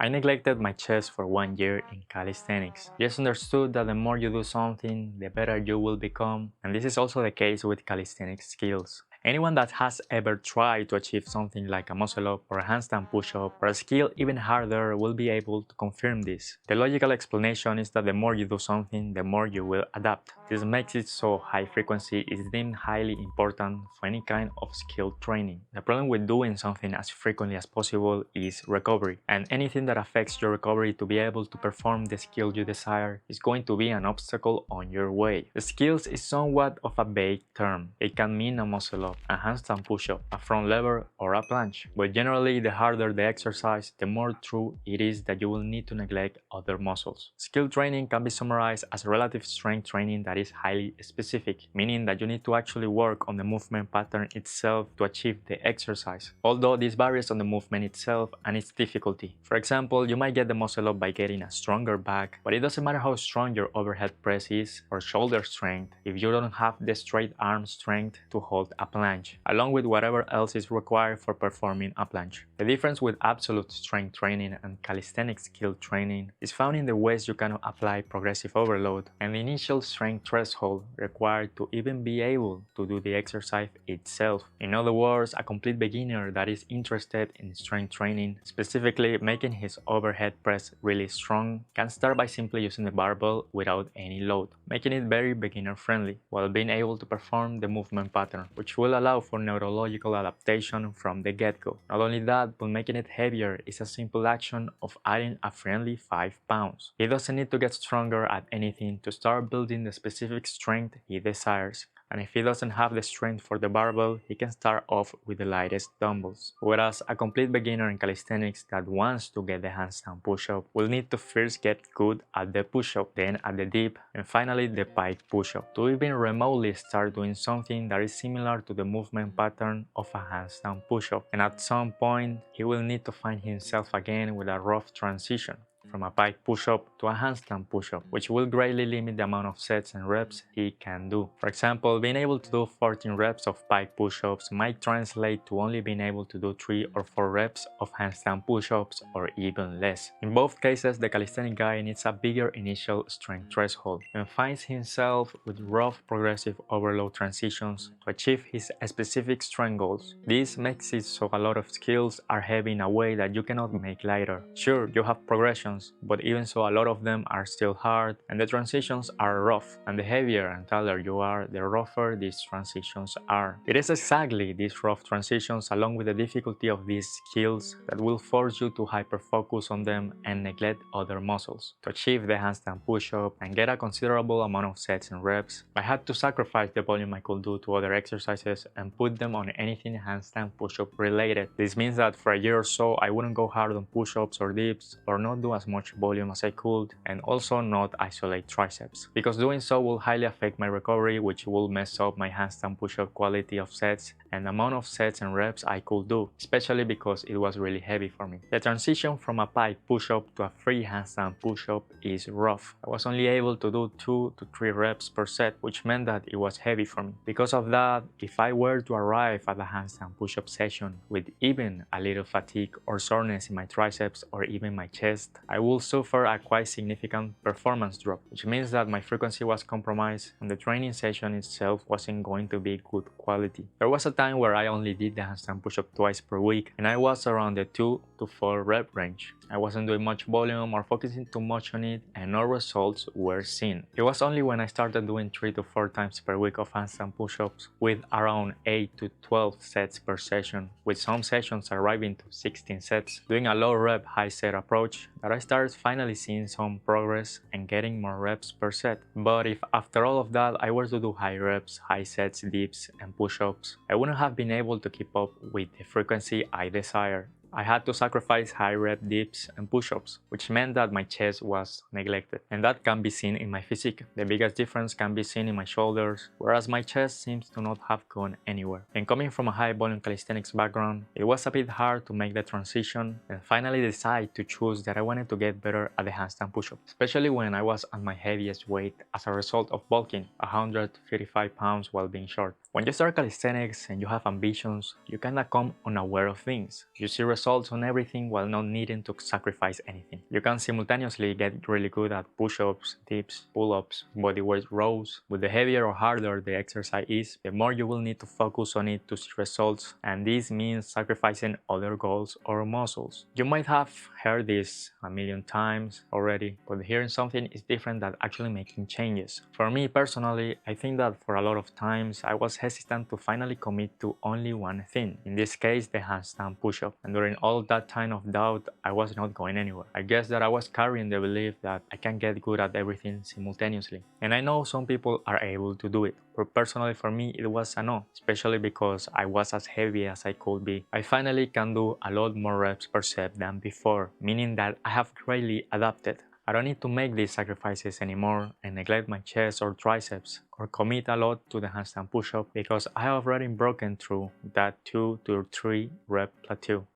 I neglected my chest for 1 year in calisthenics. Just understood that the more you do something, the better you will become, and this is also the case with calisthenics skills. Anyone that has ever tried to achieve something like a muscle up or a handstand push-up or a skill even harder will be able to confirm this. The logical explanation is that the more you do something, the more you will adapt. This makes it so high frequency is deemed highly important for any kind of skill training. The problem with doing something as frequently as possible is recovery, and anything that affects your recovery to be able to perform the skill you desire is going to be an obstacle on your way. The skills is somewhat of a vague term. It can mean a muscle up, a handstand push-up, a front lever, or a planche. But generally, the harder the exercise, the more true it is that you will need to neglect other muscles. Skill training can be summarized as relative strength training that is highly specific, meaning that you need to actually work on the movement pattern itself to achieve the exercise, although this varies on the movement itself and its difficulty. For example, you might get the muscle up by getting a stronger back, but it doesn't matter how strong your overhead press is or shoulder strength if you don't have the straight arm strength to hold a planche, along with whatever else is required for performing a planche. The difference with absolute strength training and calisthenic skill training is found in the ways you can apply progressive overload and the initial strength threshold required to even be able to do the exercise itself. In other words, a complete beginner that is interested in strength training, specifically making his overhead press really strong, can start by simply using the barbell without any load, making it very beginner friendly, while being able to perform the movement pattern, which will allow for neurological adaptation from the get-go. Not only that, but making it heavier is a simple action of adding a friendly 5 pounds. He doesn't need to get stronger at anything to start building the specific strength he desires. And if he doesn't have the strength for the barbell, he can start off with the lightest dumbbells. Whereas a complete beginner in calisthenics that wants to get the handstand push-up will need to first get good at the push-up, then at the dip, and finally the pike push-up, to even remotely start doing something that is similar to the movement pattern of a handstand push-up. And at some point, he will need to find himself again with a rough transition from a pike push-up to a handstand push-up, which will greatly limit the amount of sets and reps he can do. For example, being able to do 14 reps of pike push-ups might translate to only being able to do 3 or 4 reps of handstand push-ups or even less. In both cases, the calisthenic guy needs a bigger initial strength threshold and finds himself with rough progressive overload transitions to achieve his specific strength goals. This makes it so a lot of skills are heavy in a way that you cannot make lighter. Sure, you have progressions, but even so a lot of them are still hard and the transitions are rough, and the heavier and taller you are, the rougher these transitions are. It is exactly these rough transitions along with the difficulty of these skills that will force you to hyper-focus on them and neglect other muscles. To achieve the handstand push-up and get a considerable amount of sets and reps, I had to sacrifice the volume I could do to other exercises and put them on anything handstand push-up related. This means that for a year or so I wouldn't go hard on push-ups or dips or not do as much volume as I could, and also not isolate triceps, because doing so will highly affect my recovery, which will mess up my handstand push-up quality of sets and the amount of sets and reps I could do, especially because it was really heavy for me. The transition from a pike push-up to a free handstand push-up is rough. I was only able to do 2 to 3 reps per set, which meant that it was heavy for me. Because of that, if I were to arrive at a handstand push-up session with even a little fatigue or soreness in my triceps or even my chest, I will suffer a quite significant performance drop, which means that my frequency was compromised and the training session itself wasn't going to be good quality. There was a time where I only did the handstand push-up twice per week and I was around the 2 to 4 rep range. I wasn't doing much volume or focusing too much on it and no results were seen. It was only when I started doing 3 to 4 times per week of handstand push-ups with around 8 to 12 sets per session, with some sessions arriving to 16 sets, doing a low rep high set approach, that I started finally seeing some progress and getting more reps per set. But if after all of that I were to do high reps, high sets, dips and push-ups, I wouldn't have been able to keep up with the frequency I desired. I had to sacrifice high rep dips and push-ups, which meant that my chest was neglected, and that can be seen in my physique. The biggest difference can be seen in my shoulders, whereas my chest seems to not have gone anywhere. And coming from a high volume calisthenics background, it was a bit hard to make the transition and finally decide to choose that I wanted to get better at the handstand push-up, especially when I was at my heaviest weight as a result of bulking 155 pounds while being short. When you start calisthenics and you have ambitions, you kinda come unaware of things. You see results on everything while not needing to sacrifice anything. You can simultaneously get really good at push-ups, dips, pull-ups, bodyweight rows, but the heavier or harder the exercise is, the more you will need to focus on it to see results, and this means sacrificing other goals or muscles. You might have heard this a million times already, but hearing something is different than actually making changes. For me personally, I think that for a lot of times I was hesitant to finally commit to only one thing, in this case the handstand push-up, and during all that time of doubt I was not going anywhere. I guess that I was carrying the belief that I can get good at everything simultaneously, and I know some people are able to do it, but personally for me it was a no, especially because I was as heavy as I could be. I finally can do a lot more reps per set than before, meaning that I have greatly adapted. I don't need to make these sacrifices anymore and neglect my chest or triceps or commit a lot to the handstand push-up because I have already broken through that 2 to 3 rep plateau.